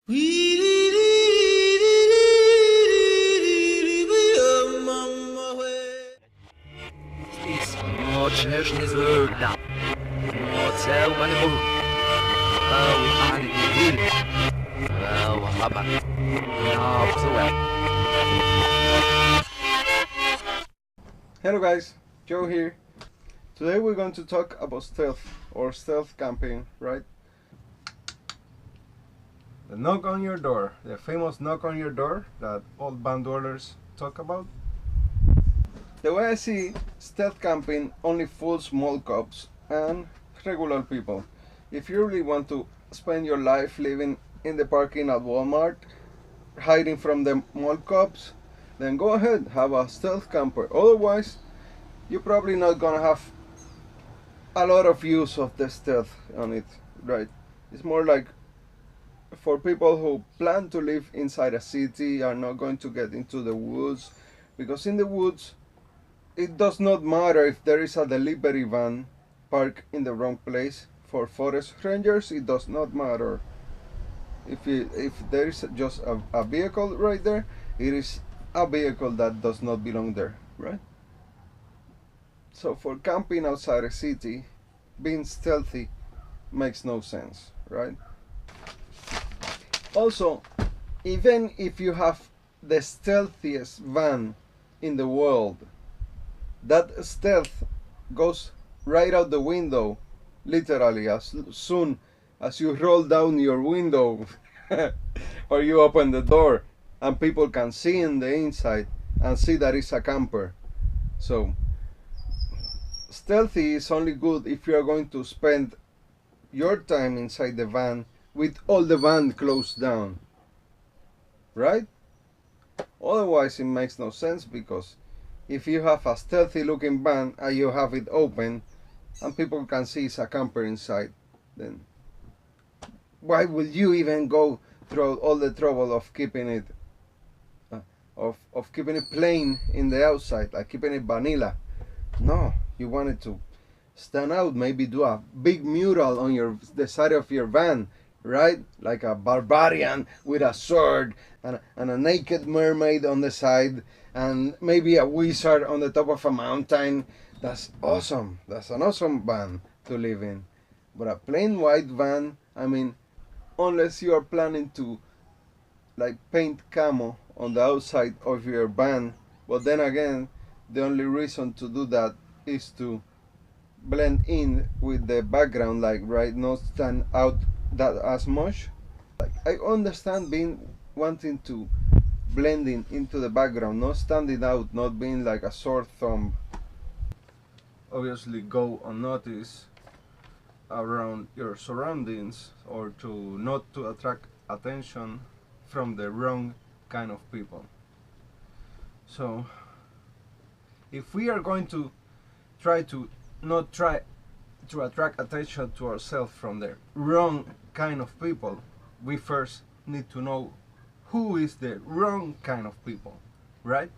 Hello guys, Joe here. Today we're going to talk about stealth or stealth camping, right? The knock on your door, the famous knock on your door that all band dwellers talk about. The way I see stealth camping only fools mall cops and regular people. If you really want to spend your life living in the parking at Walmart, hiding from the mall cops, then go ahead, have a stealth camper. Otherwise, you're probably not gonna have a lot of use of the stealth on it, right? It's more like for people who plan to live inside a city, are not going to get into the woods, because in the woods it does not matter if there is a delivery van parked in the wrong place. For forest rangers, it does not matter if there is just a vehicle right there. It is a vehicle that does not belong there, right? So for camping outside a city, being stealthy makes no sense, right? Also, even if you have the stealthiest van in the world, that stealth goes right out the window, literally, as soon as you roll down your window or you open the door, and people can see in the inside and see that it's a camper. So stealthy is only good if you are going to spend your time inside the van with all the van closed down, right? Otherwise it makes no sense, because if you have a stealthy looking van and you have it open and people can see it's a camper inside, then why would you even go through all the trouble of keeping it keeping it plain in the outside, like keeping it vanilla? No, you want it to stand out. Maybe do a big mural on the side of your van, right? Like a barbarian with a sword and a naked mermaid on the side, and maybe a wizard on the top of a mountain. That's awesome. That's an awesome van to live in. But a plain white van, I mean, unless you are planning to like paint camo on the outside of your van, but then again, the only reason to do that is to blend in with the background, like, right, not stand out that as much. Like, I understand wanting to blend in into the background, not standing out, not being like a sore thumb. Obviously go unnoticed around your surroundings, or to not to attract attention from the wrong kind of people. So if we are going to try to not try to attract attention to ourselves from the wrong kind of people, we first need to know who is the wrong kind of people, right?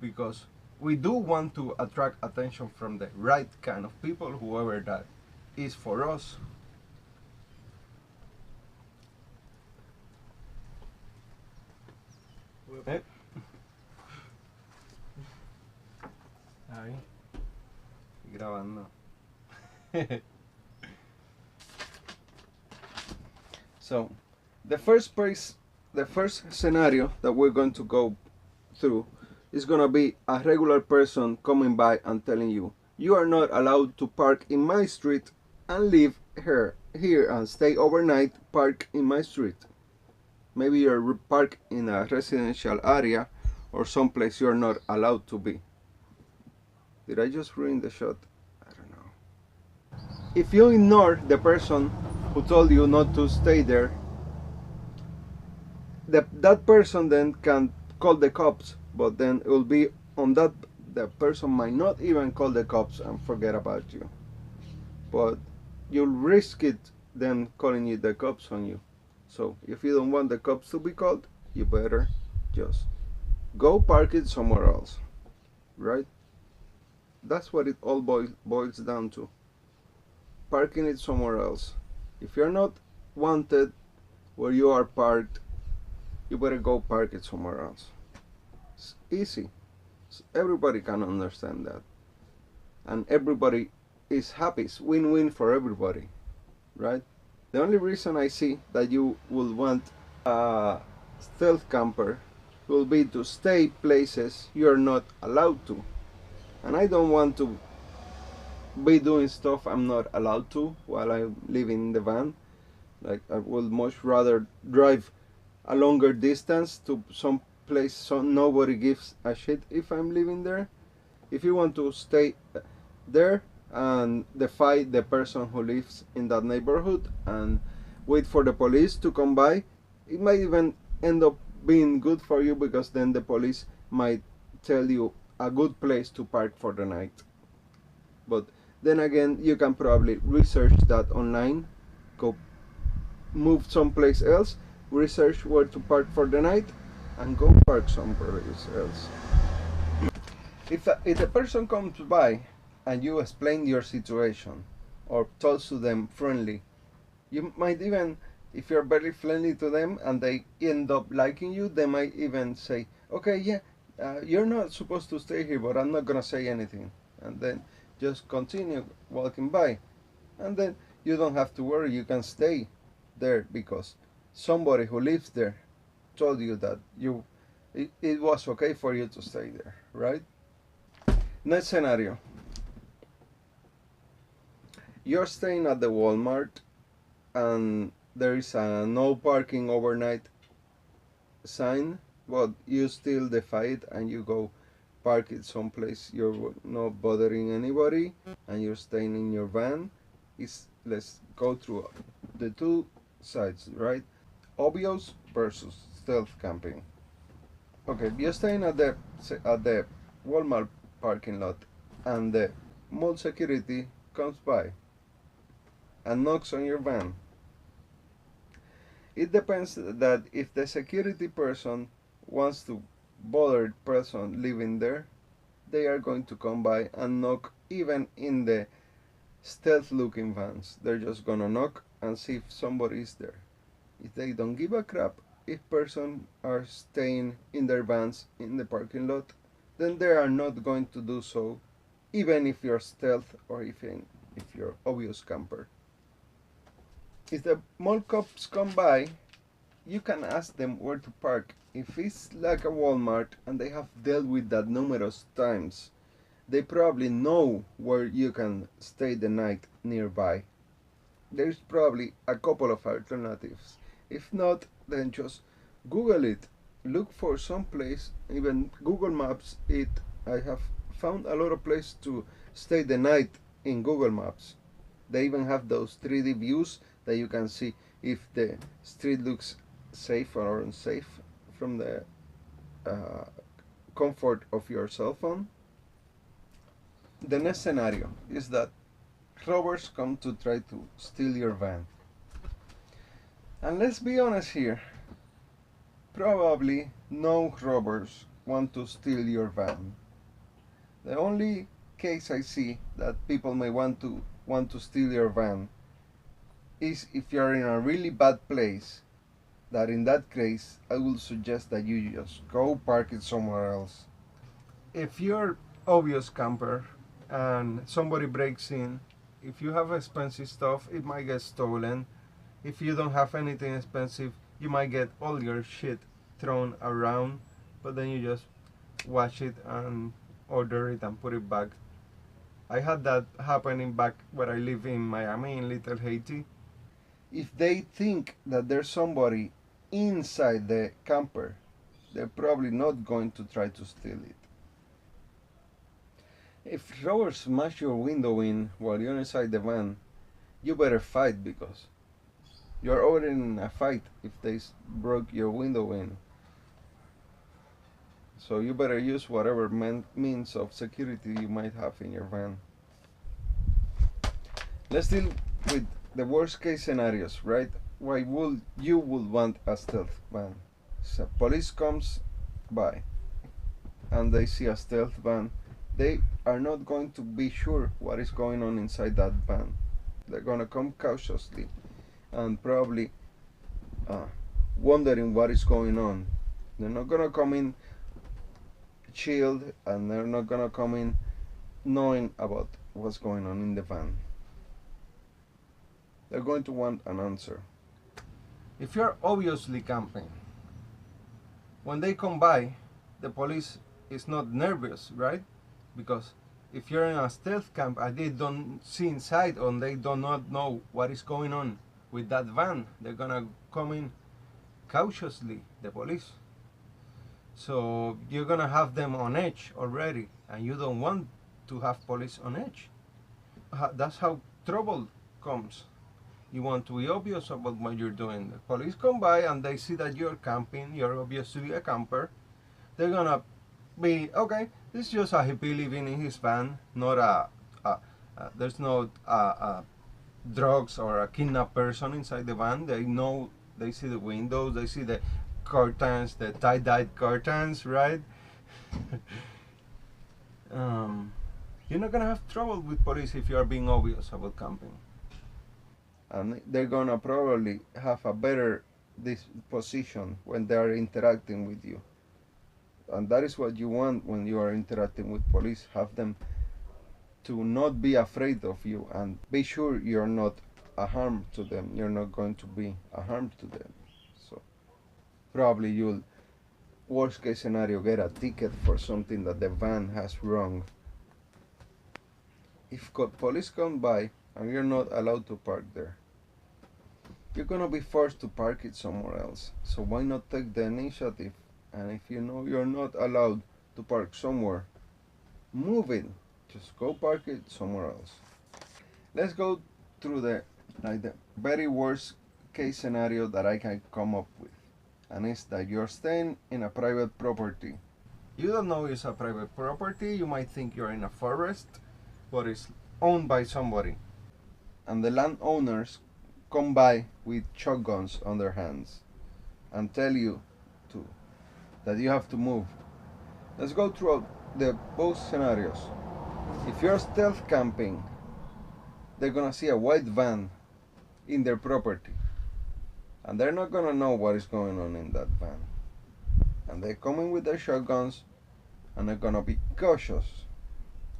Because we do want to attract attention from the right kind of people, whoever that is for us. Ahí. Grabando. So, the first scenario that we're going to go through is going to be a regular person coming by and telling you, you are not allowed to park in my street and live here and stay overnight, park in my street. Maybe you're parked in a residential area or someplace you're not allowed to be. Did I just ruin the shot? I don't know. If you ignore the person who told you not to stay there, that person then can call the cops, but then it will be on that the person might not even call the cops and forget about you. But you'll risk it them calling the cops on you. So if you don't want the cops to be called, you better just go park it somewhere else, right? That's what it all boils down to. Parking it somewhere else. If you're not wanted where you are parked, you better go park it somewhere else. It's easy. Everybody can understand that. And everybody is happy. It's win-win for everybody, right? The only reason I see that you will want a stealth camper will be to stay places you're not allowed to. And I don't want to be doing stuff I'm not allowed to while I live in the van. Like, I would much rather drive a longer distance to some place so nobody gives a shit if I'm living there. If you want to stay there and defy the person who lives in that neighborhood and wait for the police to come by, it might even end up being good for you, because then the police might tell you a good place to park for the night. But then again, you can probably research that online, go move someplace else, research where to park for the night, and go park someplace else. If a person comes by and you explain your situation or talk to them friendly, you might even, if you're very friendly to them and they end up liking you, they might even say, okay, yeah, you're not supposed to stay here, but I'm not gonna say anything. And then just continue walking by. And then you don't have to worry, you can stay there because somebody who lives there told you that it was okay for you to stay there, right? Next scenario. You're staying at the Walmart and there is a no parking overnight sign, but you still defy it and you go park it someplace you're not bothering anybody and you're staying in your van. Let's go through the two sides, right? Obvious versus stealth camping. Okay, you're staying at the Walmart parking lot and the mall security comes by and knocks on your van. It depends that if the security person wants to bother person living there, they are going to come by and knock even in the stealth looking vans. They're just gonna knock and see if somebody is there. If they don't give a crap if person are staying in their vans in the parking lot, then they are not going to do so, even if you're stealth or if you're obvious camper. If the mall cops come by, you can ask them where to park. If it's like a Walmart and they have dealt with that numerous times, they probably know where you can stay the night nearby. There's probably a couple of alternatives. If not, then just Google it. Look for some place, even Google Maps it. I have found a lot of places to stay the night in Google Maps. They even have those 3D views that you can see if the street looks safe or unsafe from the comfort of your cell phone. The next scenario is that robbers come to try to steal your van. And let's be honest here, probably no robbers want to steal your van. The only case I see that people may want to steal your van is if you're in a really bad place. That in that case, I would suggest that you just go park it somewhere else. If you're obvious camper and somebody breaks in, if you have expensive stuff, it might get stolen. If you don't have anything expensive, you might get all your shit thrown around, but then you just wash it and order it and put it back. I had that happening back where I live in Miami, in Little Haiti. If they think that there's somebody inside the camper, they're probably not going to try to steal it. If robbers smash your window in while you're inside the van, you better fight, because you're already in a fight if they broke your window in. So you better use whatever means of security you might have in your van. Let's deal with the worst case scenarios, right? Why would you want a stealth van? So police comes by and they see a stealth van. They are not going to be sure what is going on inside that van. They're gonna come cautiously and probably uh, wondering what is going on. They're not gonna come in chilled, and they're not gonna come in knowing about what's going on in the van. They're going to want an answer. If you're obviously camping, when they come by, the police is not nervous, right? Because if you're in a stealth camp and they don't see inside, or they do not know what is going on with that van, they're gonna come in cautiously, the police. So you're gonna have them on edge already, and you don't want to have police on edge. That's how trouble comes. You want to be obvious about what you're doing. The police come by and they see that you're camping, you're obviously a camper. They're gonna be, okay, this is just a hippie living in his van, not there's no drugs or a kidnapped person inside the van. They know, they see the windows, they see the curtains, the tie-dyed curtains, right? You're not gonna have trouble with police if you are being obvious about camping. And they're gonna probably have a better disposition when they are interacting with you. And that is what you want when you are interacting with police. Have them to not be afraid of you, and be sure you're not a harm to them. You're not going to be a harm to them. So probably you'll, worst case scenario, get a ticket for something that the van has wrong. If police come by and you're not allowed to park there, you're gonna be forced to park it somewhere else. So why not take the initiative? And if you know you're not allowed to park somewhere, move it. Just go park it somewhere else. Let's go through the very worst case scenario that I can come up with, and it's that you're staying in a private property. You don't know it's a private property. You might think you're in a forest, but it's owned by somebody, and the landowners come by with shotguns on their hands and tell you that you have to move. Let's go through both scenarios. If you're stealth camping, they're gonna see a white van in their property, and they're not gonna know what is going on in that van. And they're coming with their shotguns, and they're gonna be cautious.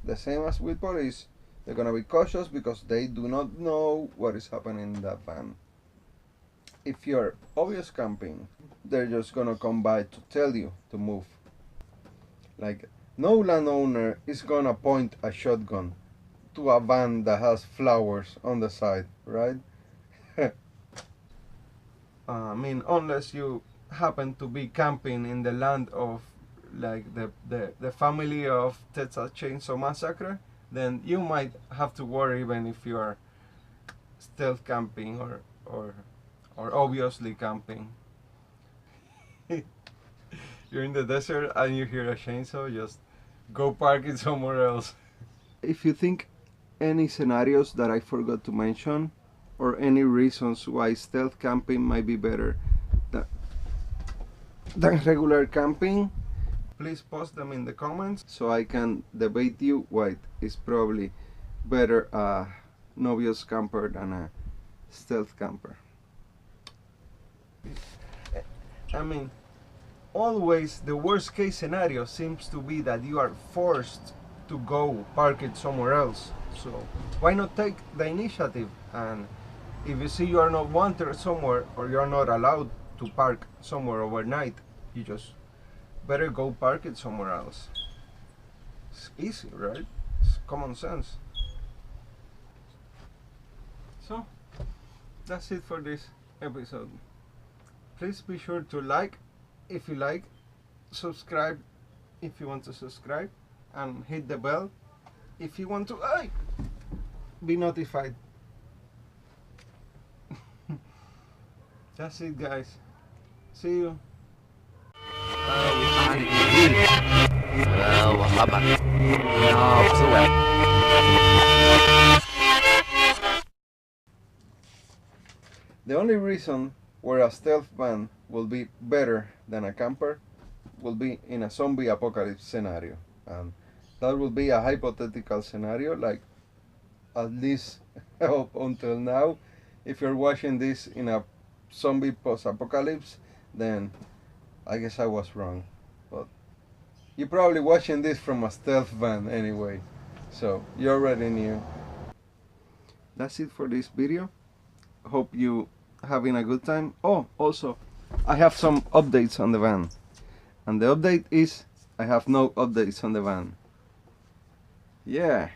The same as with police, they're gonna be cautious because they do not know what is happening in that van. If you're obvious camping, they're just gonna come by to tell you to move. Like, no landowner is gonna point a shotgun to a van that has flowers on the side, right? I mean, unless you happen to be camping in the land of, like, the family of Texas Chainsaw Massacre, then you might have to worry even if you are stealth camping or obviously camping. You're in the desert and you hear a chainsaw, just go park it somewhere else. If you think any scenarios that I forgot to mention, or any reasons why stealth camping might be better than regular camping, please post them in the comments so I can debate you why it's probably better a novice camper than a stealth camper. I mean, always the worst case scenario seems to be that you are forced to go park it somewhere else. So why not take the initiative? And if you see you are not wanted somewhere, or you are not allowed to park somewhere overnight, you just better go park it somewhere else. It's easy, right? It's common sense. So that's it for this episode. Please be sure to like if you like, subscribe if you want to subscribe, and hit the bell if you want to be notified. That's it, guys. See you. The only reason where a stealth van will be better than a camper will be in a zombie apocalypse scenario, and that will be a hypothetical scenario, like, at least up until now. If you're watching this in a zombie post-apocalypse, then I guess I was wrong. But you're probably watching this from a stealth van anyway, so you already knew. That's it for this video. Hope you having a good time. Oh, also, I have some updates on the van. And the update is I have no updates on the van. Yeah.